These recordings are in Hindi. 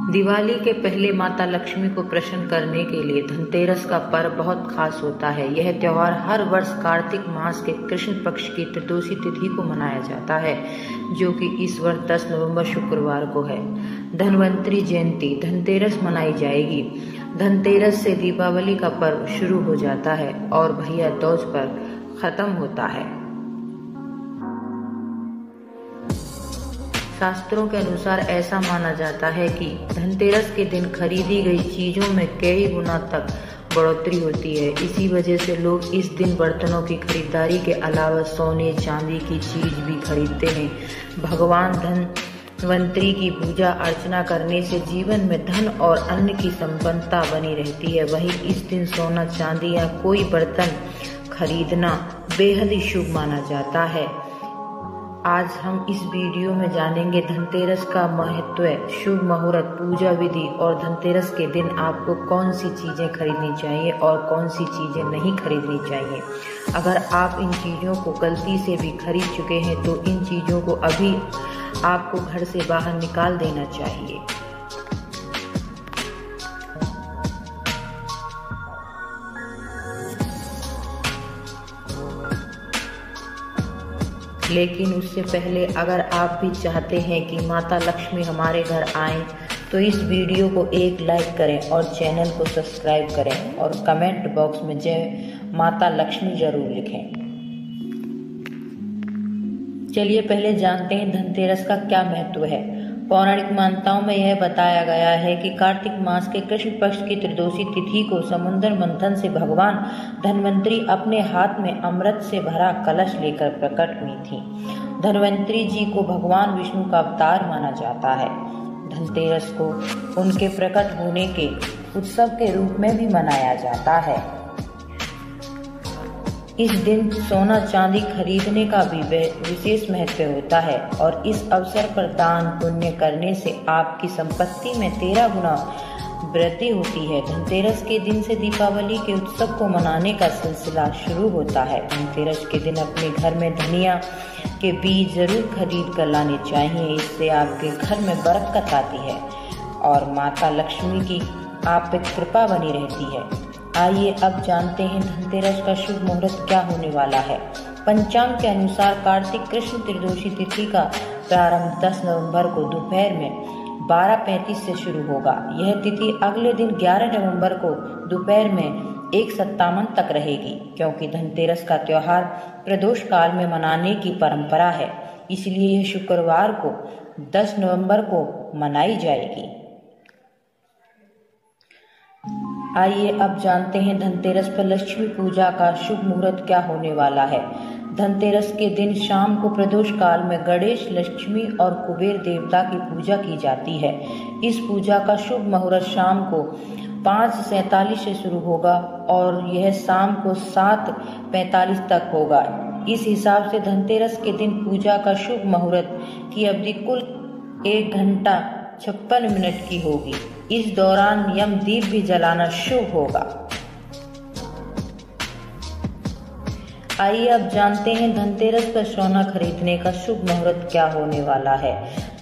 दिवाली के पहले माता लक्ष्मी को प्रसन्न करने के लिए धनतेरस का पर्व बहुत खास होता है। यह त्योहार हर वर्ष कार्तिक मास के कृष्ण पक्ष की त्रिदोषी तिथि को मनाया जाता है, जो कि इस वर्ष 10 नवंबर शुक्रवार को है। धन्वंतरी जयंती धनतेरस मनाई जाएगी। धनतेरस से दीपावली का पर्व शुरू हो जाता है और भैया दूज पर खत्म होता है। शास्त्रों के अनुसार ऐसा माना जाता है कि धनतेरस के दिन खरीदी गई चीजों में कई गुना तक बढ़ोतरी होती है। इसी वजह से लोग इस दिन बर्तनों की खरीदारी के अलावा सोने चांदी की चीज भी खरीदते हैं। भगवान धनवंतरी की पूजा अर्चना करने से जीवन में धन और अन्न की संपन्नता बनी रहती है। वहीं इस दिन सोना चांदी या कोई बर्तन खरीदना बेहद ही शुभ माना जाता है। आज हम इस वीडियो में जानेंगे धनतेरस का महत्व, शुभ मुहूर्त, पूजा विधि और धनतेरस के दिन आपको कौन सी चीजें खरीदनी चाहिए और कौन सी चीजें नहीं खरीदनी चाहिए। अगर आप इन चीजों को गलती से भी खरीद चुके हैं तो इन चीजों को अभी आपको घर से बाहर निकाल देना चाहिए। लेकिन उससे पहले अगर आप भी चाहते हैं कि माता लक्ष्मी हमारे घर आएं, तो इस वीडियो को एक लाइक करें और चैनल को सब्सक्राइब करें और कमेंट बॉक्स में जय माता लक्ष्मी जरूर लिखें। चलिए पहले जानते हैं धनतेरस का क्या महत्व है। पौराणिक मान्यताओं में यह बताया गया है कि कार्तिक मास के कृष्ण पक्ष की त्रिदोषी तिथि को समुद्र मंथन से भगवान धन्वंतरी अपने हाथ में अमृत से भरा कलश लेकर प्रकट हुई थी। धन्वंतरी जी को भगवान विष्णु का अवतार माना जाता है। धनतेरस को उनके प्रकट होने के उत्सव के रूप में भी मनाया जाता है। इस दिन सोना चांदी खरीदने का भी विशेष महत्व होता है और इस अवसर पर दान पुण्य करने से आपकी संपत्ति में 13 गुना वृद्धि होती है। धनतेरस के दिन से दीपावली के उत्सव को मनाने का सिलसिला शुरू होता है। धनतेरस के दिन अपने घर में धनिया के बीज जरूर खरीद कर लाने चाहिए। इससे आपके घर में बरकत आती है और माता लक्ष्मी की आप पे कृपा बनी रहती है। आइए अब जानते हैं धनतेरस का शुभ मुहूर्त क्या होने वाला है। पंचांग के अनुसार कार्तिक कृष्ण त्रिदोषी तिथि का प्रारंभ 10 नवंबर को दोपहर में 12:35 से शुरू होगा। यह तिथि अगले दिन 11 नवंबर को दोपहर में 1:57 तक रहेगी। क्योंकि धनतेरस का त्योहार प्रदोष काल में मनाने की परंपरा है, इसलिए यह शुक्रवार को 10 नवंबर को मनाई जाएगी। आइए अब जानते हैं धनतेरस पर लक्ष्मी पूजा का शुभ मुहूर्त क्या होने वाला है। धनतेरस के दिन शाम को प्रदोष काल में गणेश, लक्ष्मी और कुबेर देवता की पूजा की जाती है। इस पूजा का शुभ मुहूर्त शाम को 5:47 से शुरू होगा और यह शाम को 7:45 तक होगा। इस हिसाब से धनतेरस के दिन पूजा का शुभ मुहूर्त की अवधि कुल 1 घंटा 56 मिनट की होगी। इस दौरान यम दीप भी जलाना शुभ होगा। आइए अब जानते हैं धनतेरस पर सोना खरीदने का शुभ मुहूर्त क्या होने वाला है।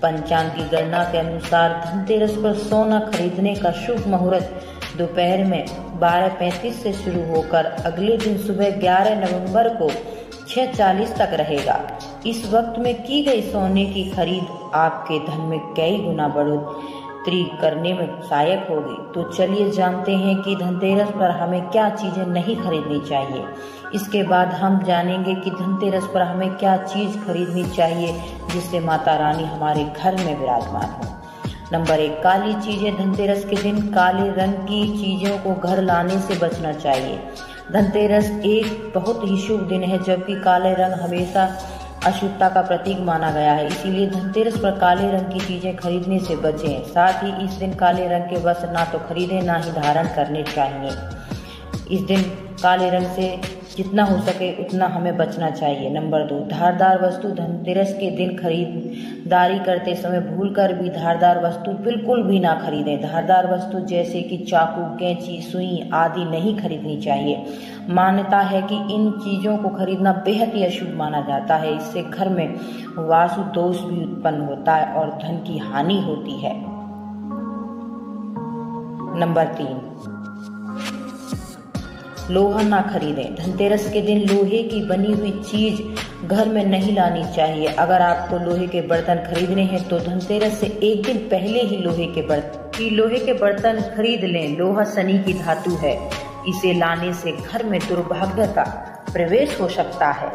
पंचांग की गणना के अनुसार धनतेरस पर सोना खरीदने का शुभ मुहूर्त दोपहर में 12:35 से शुरू होकर अगले दिन सुबह 11 नवंबर को 6:40 तक रहेगा। इस वक्त में की गई सोने की खरीद आपके धन में कई गुना बढ़ोतरी करने में सहायक होगी। तो चलिए जानते हैं कि धनतेरस पर हमें क्या चीजें नहीं खरीदनी चाहिए। इसके बाद हम जानेंगे कि धनतेरस पर हमें क्या चीज खरीदनी चाहिए जिससे माता रानी हमारे घर में विराजमान हो। नंबर 1, काली चीजें। धनतेरस के दिन काले रंग की चीजों को घर लाने से बचना चाहिए। धनतेरस एक बहुत ही शुभ दिन है, जबकि काले रंग हमेशा अशुद्धता का प्रतीक माना गया है। इसीलिए धनतेरस पर काले रंग की चीजें खरीदने से बचें। साथ ही इस दिन काले रंग के वस्त्र ना तो खरीदें ना ही धारण करने चाहिए। इस दिन काले रंग से जितना हो सके उतना हमें बचना चाहिए। नंबर 2, धारदार वस्तु। धनतेरस के दिन खरीदारी करते समय भूलकर भी धारदार वस्तु बिल्कुल भी ना खरीदें। धारदार वस्तु जैसे कि चाकू, कैंची, सुई आदि नहीं खरीदनी चाहिए। मान्यता है कि इन चीजों को खरीदना बेहद ही अशुभ माना जाता है। इससे घर में वास्तु दोष भी उत्पन्न होता है और धन की हानि होती है। नंबर 3, लोहा ना खरीदें। धनतेरस के दिन लोहे की बनी हुई चीज घर में नहीं लानी चाहिए। अगर आपको लोहे के बर्तन खरीदने हैं तो धनतेरस से एक दिन पहले ही लोहे के बर्तन खरीद लें। लोहा शनि की धातु है, इसे लाने से घर में दुर्भाग्य का प्रवेश हो सकता है।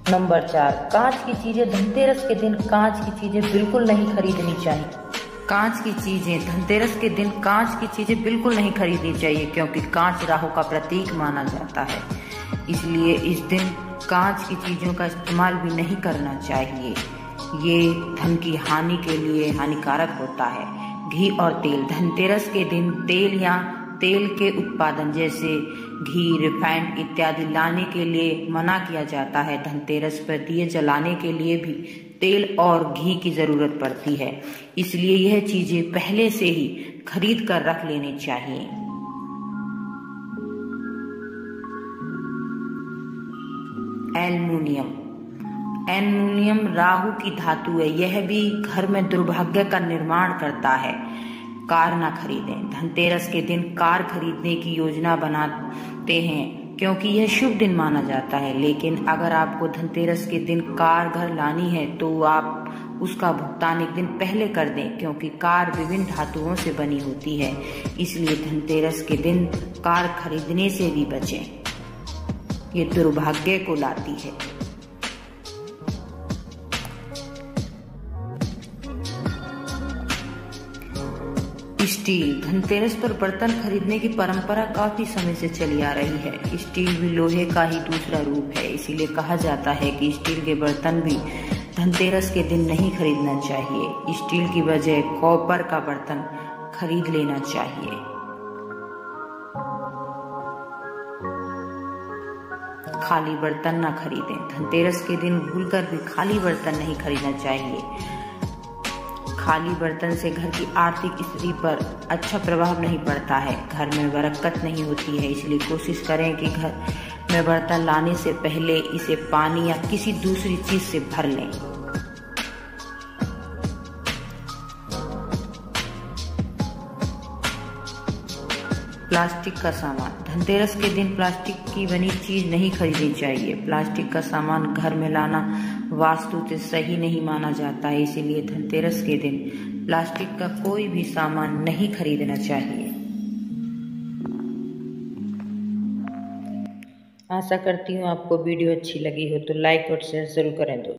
नंबर 4, कांच की चीजें। धनतेरस के दिन कांच की चीजें बिल्कुल नहीं खरीदनी चाहिए। धनतेरस के दिन कांच की चीजें बिल्कुल नहीं खरीदनी चाहिए, क्योंकि कांच राहु का प्रतीक माना जाता है। इसलिए इस दिन कांच की चीजों का इस्तेमाल भी नहीं करना चाहिए। ये धन की हानि के लिए हानिकारक होता है। घी और तेल। धनतेरस के दिन तेल या तेल के उत्पादन जैसे घी, रिफाइंड इत्यादि लाने के लिए मना किया जाता है। धनतेरस पर दिए जलाने के लिए भी तेल और घी की जरूरत पड़ती है, इसलिए यह चीजें पहले से ही खरीद कर रख लेनी चाहिए। एल्युमिनियम राहु की धातु है, यह भी घर में दुर्भाग्य का निर्माण करता है। कार ना खरीदें। धनतेरस के दिन कार खरीदने की योजना बनाते हैं, क्योंकि यह शुभ दिन माना जाता है। लेकिन अगर आपको धनतेरस के दिन कार घर लानी है तो आप उसका भुगतान एक दिन पहले कर दें, क्योंकि कार विभिन्न धातुओं से बनी होती है। इसलिए धनतेरस के दिन कार खरीदने से भी बचें, ये दुर्भाग्य को लाती है। स्टील। धनतेरस पर बर्तन खरीदने की परंपरा काफी समय से चली आ रही है। स्टील भी लोहे का ही दूसरा रूप है, इसीलिए कहा जाता है कि स्टील के बर्तन भी धनतेरस के दिन नहीं खरीदना चाहिए। स्टील की बजाय कॉपर का बर्तन खरीद लेना चाहिए। खाली बर्तन न खरीदें। धनतेरस के दिन भूलकर भी खाली बर्तन नहीं खरीदना चाहिए। खाली बर्तन से घर की आर्थिक स्थिति पर अच्छा प्रभाव नहीं पड़ता है, घर में बरकत नहीं होती है। इसलिए कोशिश करें कि घर में बर्तन लाने से पहले इसे पानी या किसी दूसरी चीज से भर लें। प्लास्टिक का सामान। धनतेरस के दिन प्लास्टिक की बनी चीज नहीं खरीदनी चाहिए। प्लास्टिक का सामान घर में लाना वास्तु से सही नहीं माना जाता है, इसीलिए धनतेरस के दिन प्लास्टिक का कोई भी सामान नहीं खरीदना चाहिए। आशा करती हूँ आपको वीडियो अच्छी लगी हो तो लाइक और शेयर जरूर करें।